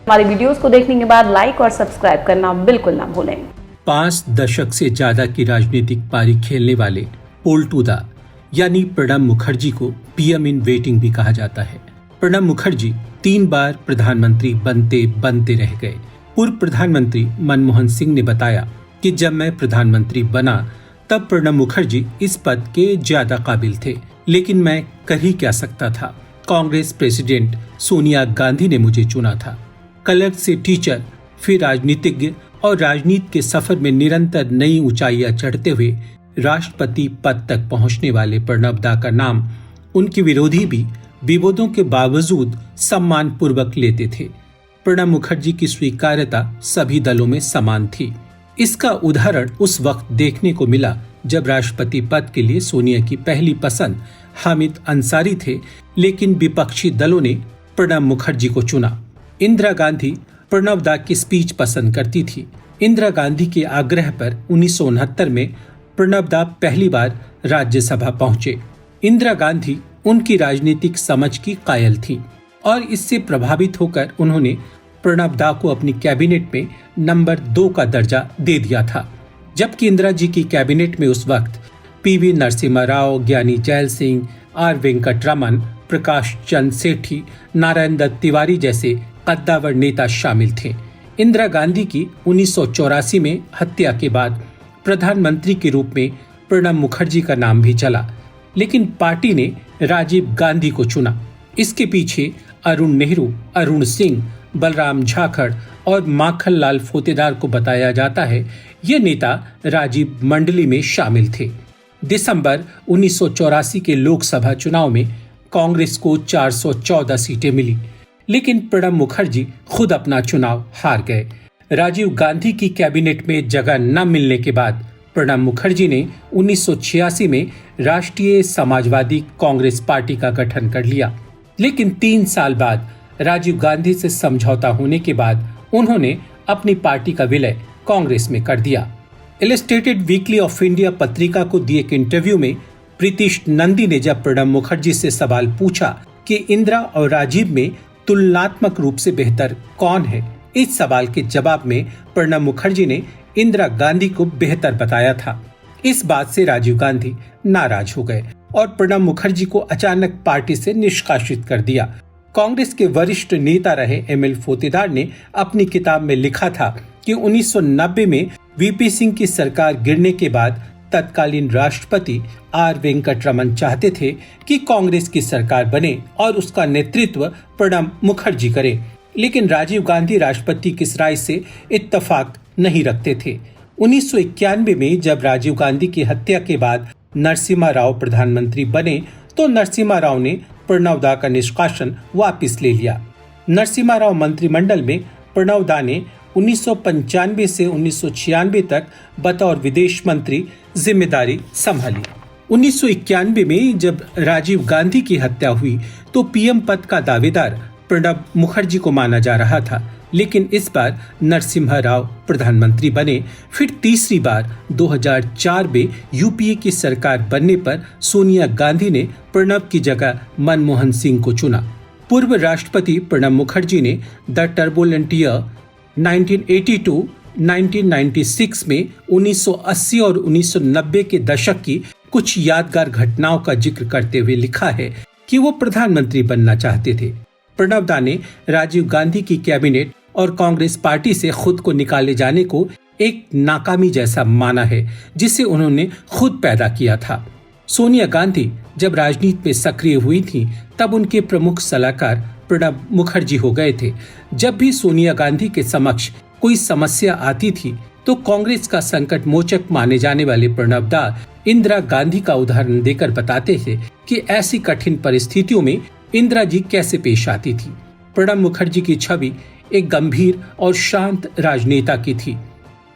हमारी वीडियोस को देखने के बाद लाइक और सब्सक्राइब करना बिल्कुल ना भूलें। 5 दशक से ज्यादा की राजनीतिक पारी खेलने वाले पोल्टूदा यानी प्रणब मुखर्जी को पीएम इन वेटिंग भी कहा जाता है। प्रणब मुखर्जी 3 बार प्रधानमंत्री बनते बनते रह गए। पूर्व प्रधानमंत्री मनमोहन सिंह ने बताया कि जब मैं प्रधानमंत्री बना तब प्रणब मुखर्जी इस पद के ज्यादा काबिल थे, लेकिन मैं कर ही क्या सकता था। कांग्रेस प्रेसिडेंट सोनिया गांधी ने मुझे चुना था। क्लर्क से टीचर, फिर राजनीतिज्ञ और राजनीति के सफर में निरंतर नई ऊंचाइयां चढ़ते हुए राष्ट्रपति पद तक पहुंचने वाले प्रणब दा का नाम उनके विरोधी भी विवादों के बावजूद सम्मान पूर्वक लेते थे। प्रणब मुखर्जी की स्वीकार्यता सभी दलों में समान थी। इसका उदाहरण उस वक्त देखने को मिला जब राष्ट्रपति पद के लिए सोनिया की पहली पसंद हामिद अंसारी थे, लेकिन विपक्षी दलों ने प्रणब मुखर्जी को चुना। इंदिरा गांधी प्रणब दा की स्पीच पसंद करती थी। इंदिरा गांधी के आग्रह पर 1969 में प्रणब दा पहली बार राज्यसभा पहुंचे। इंदिरा गांधी उनकी राजनीतिक समझ की कायल थी और इससे प्रभावित होकर उन्होंने प्रणब दा को अपनी कैबिनेट में नंबर 2 का दर्जा दे दिया था, जबकि इंदिरा जी की कैबिनेट में उस वक्त पीवी नरसिम्हा राव, ज्ञानी जैल सिंह, आर वेंकटरमन, प्रकाश चंद्र सेठी, नारायण दत्त तिवारी जैसे कद्दावर नेता शामिल थे। इंदिरा गांधी की 1984 में हत्या के बाद प्रधानमंत्री के रूप में प्रणब मुखर्जी का नाम भी चला, लेकिन पार्टी ने राजीव गांधी को चुना। इसके पीछे अरुण नेहरू, अरुण सिंह, बलराम झाखड़ और माखनलाल फोतेदार को बताया जाता है। ये नेता राजीव मंडली में शामिल थे। दिसंबर 1984 के लोकसभा चुनाव में कांग्रेस को 414 सीटें मिली, लेकिन प्रणब मुखर्जी खुद अपना चुनाव हार गए। राजीव गांधी की कैबिनेट में जगह न मिलने के बाद प्रणब मुखर्जी ने 1986 में राष्ट्रीय समाजवादी कांग्रेस पार्टी का गठन कर लिया, लेकिन 3 साल बाद राजीव गांधी से समझौता होने के बाद उन्होंने अपनी पार्टी का विलय कांग्रेस में कर दिया। इलस्ट्रेटेड वीकली ऑफ इंडिया पत्रिका को दिए एक इंटरव्यू में प्रीतिश नंदी ने जब प्रणब मुखर्जी से सवाल पूछा कि इंदिरा और राजीव में तुलनात्मक रूप से बेहतर कौन है, इस सवाल के जवाब में प्रणब मुखर्जी ने इंदिरा गांधी को बेहतर बताया था। इस बात से राजीव गांधी नाराज हो गए और प्रणब मुखर्जी को अचानक पार्टी से निष्कासित कर दिया। कांग्रेस के वरिष्ठ नेता रहे एमएल फोतेदार ने अपनी किताब में लिखा था कि 1990 में वीपी सिंह की सरकार गिरने के बाद तत्कालीन राष्ट्रपति आर वेंकटरमन चाहते थे कि कांग्रेस की सरकार बने और उसका नेतृत्व प्रणब मुखर्जी करे, लेकिन राजीव गांधी राष्ट्रपति की राय से इत्तेफाक नहीं रखते थे। 1991 में जब राजीव गांधी की हत्या के बाद नरसिम्हा राव प्रधानमंत्री बने तो नरसिम्हा राव ने प्रणब दा का निष्कासन वापस ले लिया। नरसिम्हा राव मंत्रिमंडल में प्रणब दा ने 1995 से 1996 तक बतौर विदेश मंत्री जिम्मेदारी संभाली। 1991 में जब राजीव गांधी की हत्या हुई तो पीएम पद का दावेदार प्रणब मुखर्जी को माना जा रहा था, लेकिन इस बार नरसिम्हा राव प्रधानमंत्री बने। फिर तीसरी बार 2004 में यूपीए की सरकार बनने पर सोनिया गांधी ने प्रणब की जगह मनमोहन सिंह को चुना। पूर्व राष्ट्रपति प्रणब मुखर्जी ने द टर्बुलेंट ईयर 1982, 1996 में 1980 और 1990 के दशक की कुछ यादगार घटनाओं का जिक्र करते हुए लिखा है कि वो प्रधानमंत्री बनना चाहते थे। प्रणब दा ने राजीव गांधी की कैबिनेट और कांग्रेस पार्टी से खुद को निकाले जाने को एक नाकामी जैसा माना है, जिसे उन्होंने खुद पैदा किया था। सोनिया गांधी जब राजनीति में सक्रिय हुई थी तब उनके प्रमुख सलाहकार प्रणब मुखर्जी हो गए थे। जब भी सोनिया गांधी के समक्ष कोई समस्या आती थी तो कांग्रेस का संकट मोचक माने जाने वाले प्रणब दा इंदिरा गांधी का उदाहरण देकर बताते थे कि ऐसी कठिन परिस्थितियों में इंदिरा जी कैसे पेश आती थी। प्रणब मुखर्जी की छवि एक गंभीर और शांत राजनेता की थी।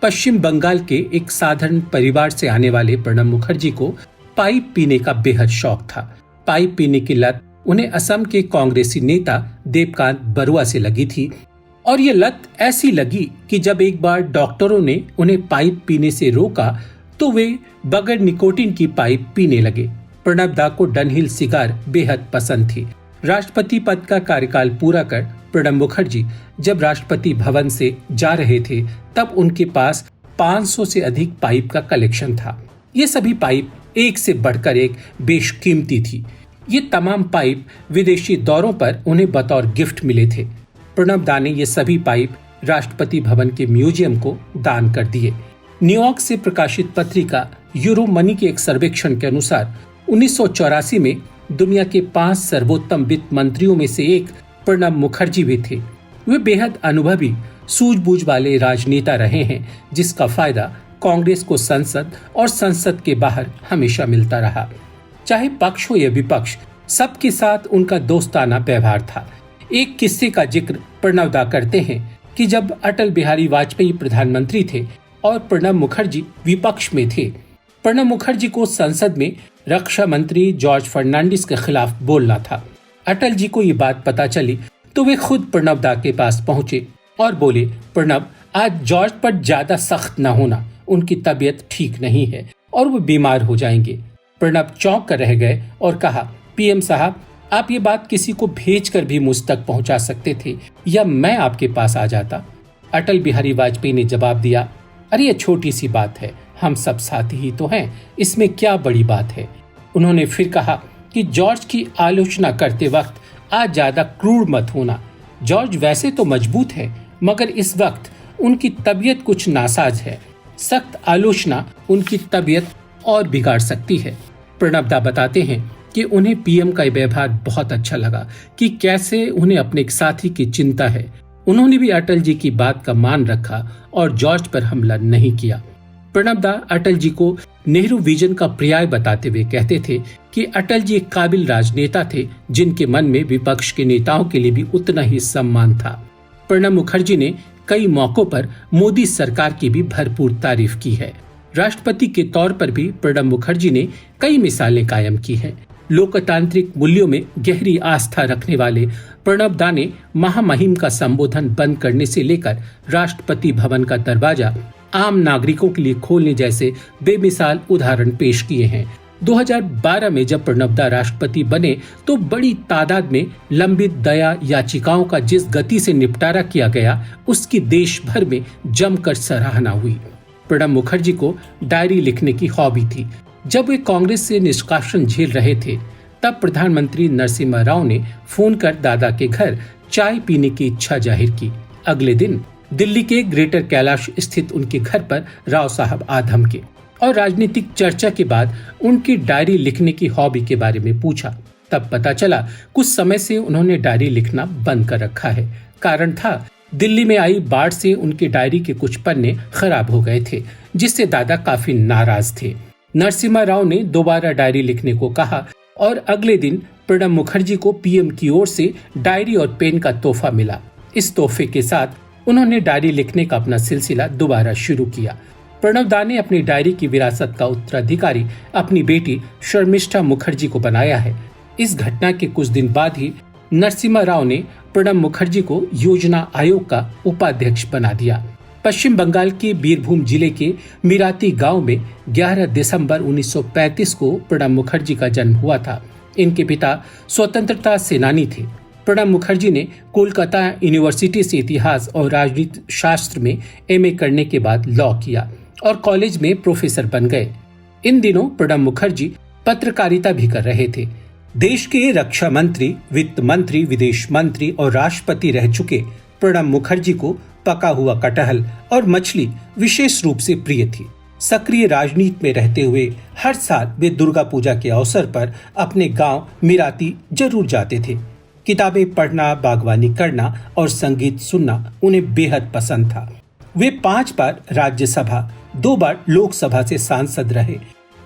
पश्चिम बंगाल के एक साधारण परिवार से आने वाले प्रणब मुखर्जी को पाइप पीने का बेहद शौक था। पाइप पीने की लत उन्हें असम के कांग्रेसी नेता देवकांत बरुआ से लगी थी और ये लत ऐसी लगी कि जब एक बार डॉक्टरों ने उन्हें पाइप पीने से रोका तो वे बगैर निकोटीन की पाइप पीने लगे। प्रणब दा को डनहिल सिगार बेहद पसंद थी। राष्ट्रपति पद का कार्यकाल पूरा कर प्रणब मुखर्जी जब राष्ट्रपति भवन से जा रहे थे तब उनके पास 500 से अधिक पाइप का कलेक्शन था। ये सभी पाइप एक से बढ़कर एक बेशकीमती थी। ये तमाम पाइप विदेशी दौरों पर उन्हें बतौर गिफ्ट मिले थे। प्रणब दा ने ये सभी पाइप राष्ट्रपति भवन के म्यूजियम को दान कर दिए। न्यूयॉर्क से प्रकाशित पत्रिका यूरो मनी के एक सर्वेक्षण के अनुसार 1984 में दुनिया के 5 सर्वोत्तम वित्त मंत्रियों में से एक प्रणब मुखर्जी भी थे। वे बेहद अनुभवी, सूझबूझ वाले राजनेता रहे हैं, जिसका फायदा कांग्रेस को संसद और संसद के बाहर हमेशा मिलता रहा। चाहे पक्ष हो या विपक्ष, सबके साथ उनका दोस्ताना व्यवहार था। एक किस्से का जिक्र प्रणब दा करते हैं कि जब अटल बिहारी वाजपेयी प्रधानमंत्री थे और प्रणब मुखर्जी विपक्ष में थे, प्रणब मुखर्जी को संसद में रक्षा मंत्री जॉर्ज फर्नांडिस के खिलाफ बोलना था। अटल जी को ये बात पता चली तो वे खुद प्रणब दा के पास पहुंचे और बोले, प्रणब, आज जॉर्ज पर ज्यादा सख्त न होना, उनकी तबीयत ठीक नहीं है और वो बीमार हो जाएंगे। प्रणब चौंक कर रह गए और कहा, पीएम साहब, आप ये बात किसी को भेजकर भी मुझ तक पहुंचा सकते थे या मैं आपके पास आ जाता। अटल बिहारी वाजपेयी ने जवाब दिया, अरे ये छोटी सी बात है, हम सब साथी ही तो हैं, इसमें क्या बड़ी बात है। उन्होंने फिर कहा कि जॉर्ज की आलोचना करते वक्त आज ज्यादा क्रूर मत होना। जॉर्ज वैसे तो मजबूत है, मगर इस वक्त उनकी तबीयत कुछ नासाज है। सख्त आलोचना उनकी तबीयत और बिगाड़ सकती है। प्रणब दा बताते हैं कि उन्हें पीएम का व्यवहार बहुत अच्छा लगा कि कैसे उन्हें अपने एक साथी की चिंता है। उन्होंने भी अटल जी की बात का मान रखा और जॉर्ज पर हमला नहीं किया। प्रणब दा अटल जी को नेहरू विजन का पर्याय बताते हुए कहते थे कि अटल जी एक काबिल राजनेता थे, जिनके मन में विपक्ष के नेताओं के लिए भी उतना ही सम्मान था। प्रणब मुखर्जी ने कई मौकों पर मोदी सरकार की भी भरपूर तारीफ की है। राष्ट्रपति के तौर पर भी प्रणब मुखर्जी ने कई मिसालें कायम की हैं। लोकतांत्रिक मूल्यों में गहरी आस्था रखने वाले प्रणब दा ने महामहिम का संबोधन बंद करने से लेकर राष्ट्रपति भवन का दरवाजा आम नागरिकों के लिए खोलने जैसे बेमिसाल उदाहरण पेश किए हैं। 2012 में जब प्रणब दा राष्ट्रपति बने तो बड़ी तादाद में लंबित दया याचिकाओं का जिस गति से निपटारा किया गया, उसकी देश भर में जमकर सराहना हुई। प्रणब मुखर्जी को डायरी लिखने की हॉबी थी। जब वे कांग्रेस से निष्कासन झेल रहे थे तब प्रधानमंत्री नरसिम्हा राव ने फोन कर दादा के घर चाय पीने की इच्छा जाहिर की। अगले दिन दिल्ली के ग्रेटर कैलाश स्थित उनके घर पर राव साहब आ धमके और राजनीतिक चर्चा के बाद उनकी डायरी लिखने की हॉबी के बारे में पूछा। तब पता चला कुछ समय से उन्होंने डायरी लिखना बंद कर रखा है। कारण था, दिल्ली में आई बाढ़ से उनकी डायरी के कुछ पन्ने खराब हो गए थे, जिससे दादा काफी नाराज थे। नरसिम्हा राव ने दोबारा डायरी लिखने को कहा और अगले दिन प्रणब मुखर्जी को पीएम की ओर से डायरी और पेन का तोहफा मिला। इस तोहफे के साथ उन्होंने डायरी लिखने का अपना सिलसिला दोबारा शुरू किया। प्रणब दा ने अपनी डायरी की विरासत का उत्तराधिकारी अपनी बेटी शर्मिष्ठा मुखर्जी को बनाया है। इस घटना के कुछ दिन बाद ही नरसिम्हा राव ने प्रणब मुखर्जी को योजना आयोग का उपाध्यक्ष बना दिया। पश्चिम बंगाल के बीरभूम जिले के मिराती गांव में 11 दिसंबर 1935 को प्रणब मुखर्जी का जन्म हुआ था। इनके पिता स्वतंत्रता सेनानी थे। प्रणब मुखर्जी ने कोलकाता यूनिवर्सिटी से इतिहास और राजनीति शास्त्र में एमए करने के बाद लॉ किया और कॉलेज में प्रोफेसर बन गए। इन दिनों प्रणब मुखर्जी पत्रकारिता भी कर रहे थे। देश के रक्षा मंत्री, वित्त मंत्री, विदेश मंत्री और राष्ट्रपति रह चुके प्रणब मुखर्जी को पका हुआ कटहल और मछली विशेष रूप से प्रिय थी। सक्रिय राजनीति में रहते हुए हर साल वे दुर्गा पूजा के अवसर पर अपने गांव मिराती जरूर जाते थे। किताबें पढ़ना, बागवानी करना और संगीत सुनना उन्हें बेहद पसंद था। वे 5 बार राज्यसभा, 2 बार लोकसभा से सांसद रहे।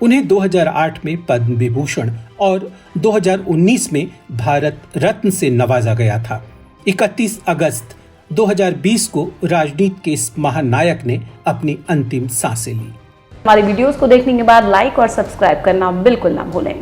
उन्हें 2008 में पद्म विभूषण और 2019 में भारत रत्न से नवाजा गया था। 31 अगस्त 2020 को राजनीति के इस महानायक ने अपनी अंतिम सांसें ली। हमारी वीडियोस को देखने के बाद लाइक और सब्सक्राइब करना बिल्कुल ना भूलें।